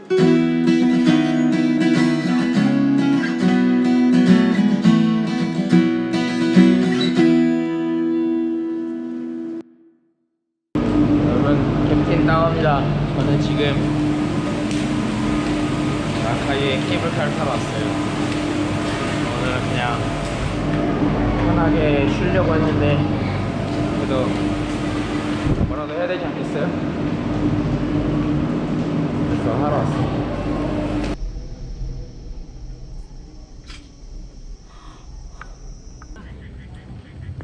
여러분, 캡틴 나옵니다. 저는 지금 랑카위의 케이블카를 타러 왔어요. 오늘은 그냥 편하게 쉬려고 했는데 그래도 뭐라도 해야 되지 않겠어요? 그래서 하러 왔어요.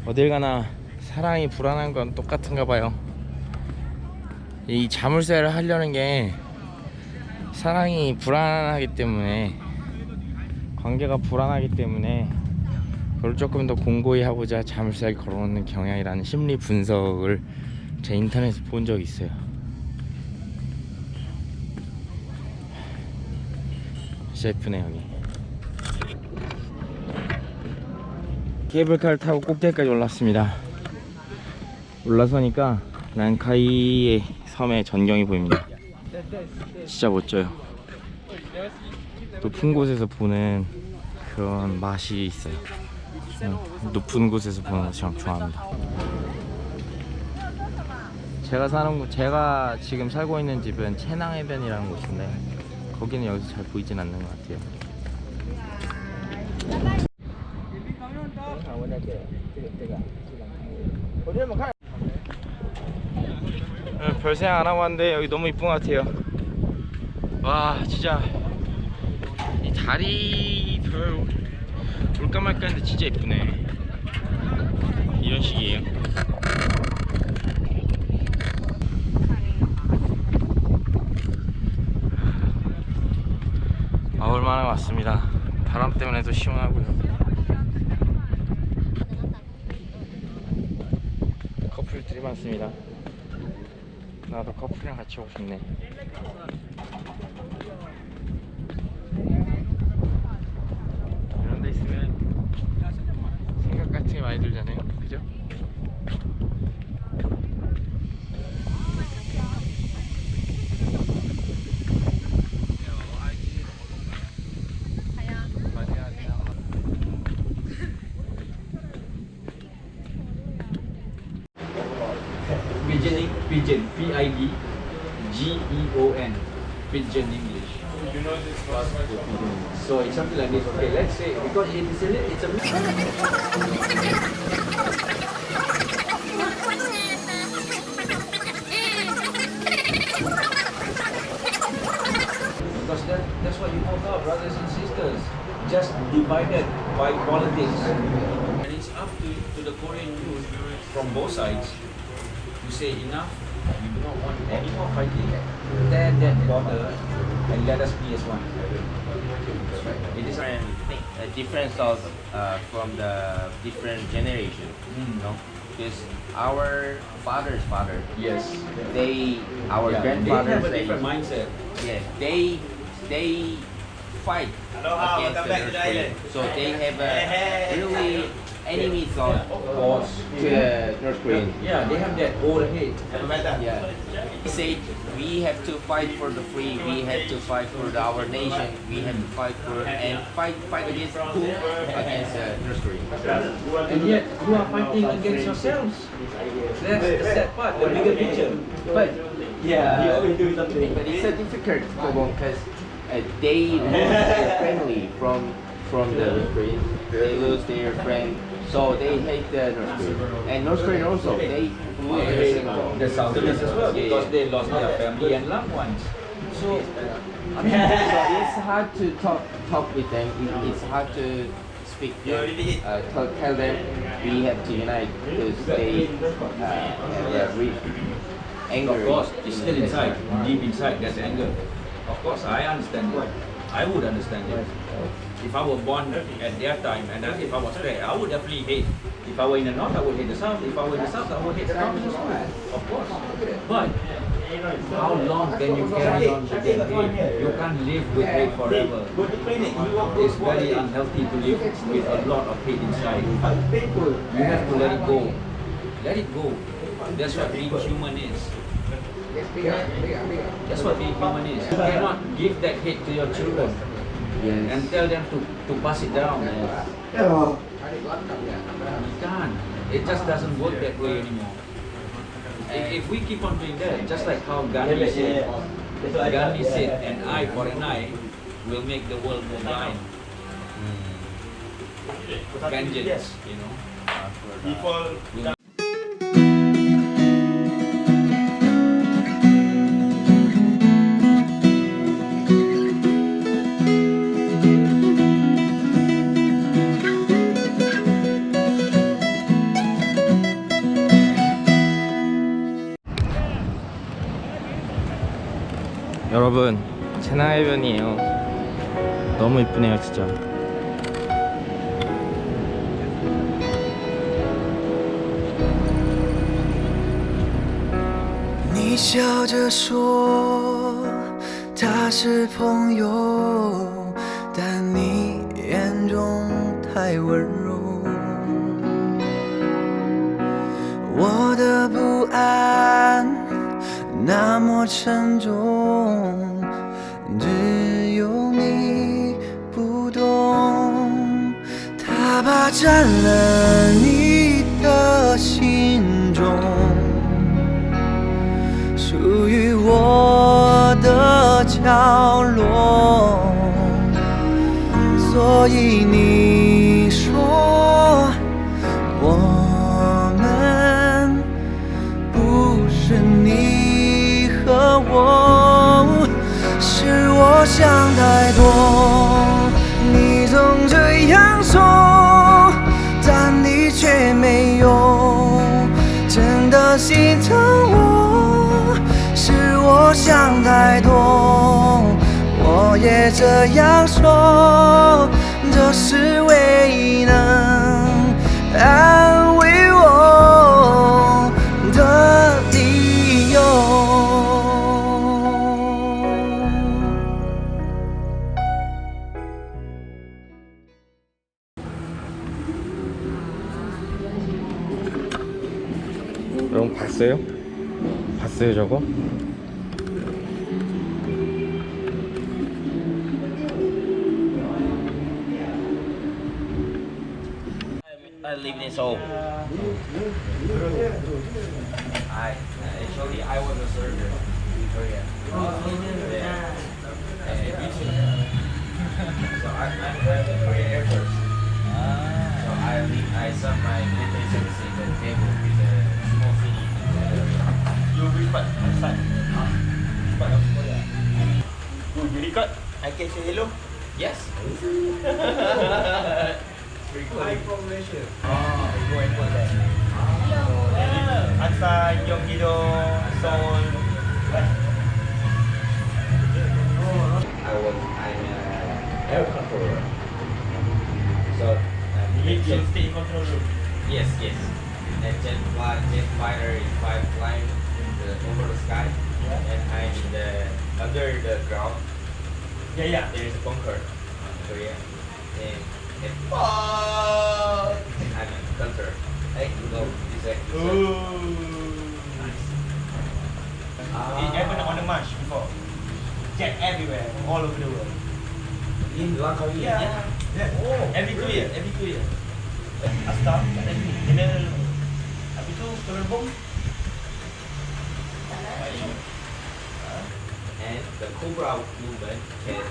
어딜 가나 사랑이 불안한 건 똑같은가 봐요. 이 자물쇠를 하려는 게 사랑이 불안하기 때문에, 관계가 불안하기 때문에 그걸 조금 더 공고히 하고자 자물쇠를 걸어놓는 경향이라는 심리 분석을 제 인터넷에서 본 적이 있어요. 셰프네 여기. 케이블카를 타고 꼭대기까지 올랐습니다. 올라서니까 랑카위의 섬의 전경이 보입니다. 진짜 멋져요. 높은 곳에서 보는 그런 맛이 있어요. 높은 곳에서 보는 거 참 좋아합니다. 제가 지금 살고 있는 집은 체낭해변이라는 곳인데 거기는 여기서 잘 보이진 않는 것 같아요. 별 생각 안 하고 왔는데 여기 너무 이쁜 것 같아요. 와, 진짜 이 달이 별 올까 말까 했는데 진짜 이쁘네. 이런 식이에요. 얼마나 왔습니다. 바람 때문에도 시원하고요. 커플들이 많습니다. 나도 커플이랑 같이 오고 싶네. 이런 데 있으면 생각 같은 게 많이 들잖아요. 그죠? Pigeon, P-I-D-G-E-O-N, pigeon English. You know this was so it's something like this. Okay, let's say because it is it's a because that's what you both are, brothers and sisters, just divided by politics. And it's up to the Korean youth from both sides. You say enough, we do not want any more fighting. Then that border and let us be as one. It is a difference of from the different generation, you know, because our father's father, yes, our grandfathers, they have a different mindset. Yes, they fight against the North Korea, so they have a really enemy thought to North Korea. Yeah, they have that old hate. Yeah, they say we have to fight for the free, we have to fight for our nation, we have to fight for and fight against who? Against North Korea. And yet you are fighting against yourselves. That's the sad part, the bigger picture. But it's a difficult problem because they lose their family from the North Korean. They lose their friend, so they hate the North Korean. And North Korean also, they lose their Singapore. The Southerners as well, because they lost their family and loved ones. So I mean, so it's hard to talk with them. It's hard to speak. Tell them we have to unite because they have anger. Of course, it's still inside, deep inside. There's anger. Of course, I understand it. I would understand it. If I were born at their time and if I was there, I would definitely hate. If I were in the north, I would hate the south. If I were in the south, I would hate the north as well. Of course. But how long can you carry on with that hate? You can't live with hate forever. It's very unhealthy to live with a lot of hate inside. You have to let it go. Let it go. That's what being human is. That's what being human is. You cannot give that hate to your children and tell them to pass it down. You can't. It just doesn't work that way anymore. If we keep on doing that, just like how Gandhi said, an eye for an eye will make the world go blind. Vengeance, you know. 여러분, 제나해변이에요. 너무 이쁘네요, 진짜.你笑着说他是朋友，但你眼中太温柔。我的不安那么沉重，只有你不懂。它霸占了你的心中，属于我的角落。所以你说我们不是你和我，是我想太多。你总这样说，但你却没有真的心疼我。是我想太多，我也这样说，这是唯一能安慰我的理由。여러분 봤어요? 봤어요 저거? I live in Seoul. Actually I was a surgeon in Korea. So I'm in Korea Air Force. So I served my military service in the Daegu, with a small city in the area. You record outside. Record of Korea. You record? I can say hello. Yes. Hi from Malaysia. Go and put that. Asa, Gyeonggi-do, Seoul. I'm an air controller. So You can stay in control room. yes. And jet fighter is flying over the sky, and I'm in the under the ground. Yeah. There's a bunker in Korea, and I'm a hunter. Hey, no, this is Nice. It happened on the march before. Jet everywhere, all over the world. in 랑카위의. Yeah. Oh. Every 2 years. Asta, kat sini. General. Habis tu turun bom. And the Cobra movement can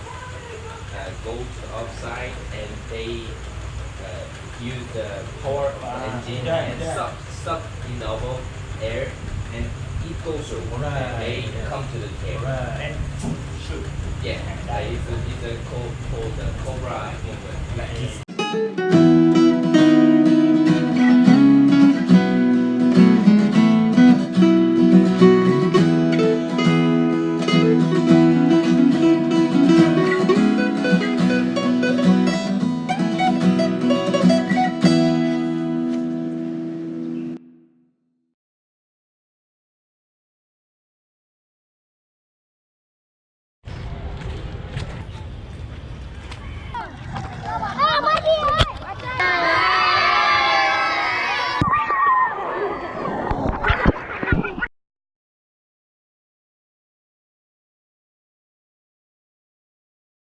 go to the outside, and they use the power engine and suck in the air, and it goes through, and they come to the tail. And shoot. Yeah, it's a called the Cobra movement. Like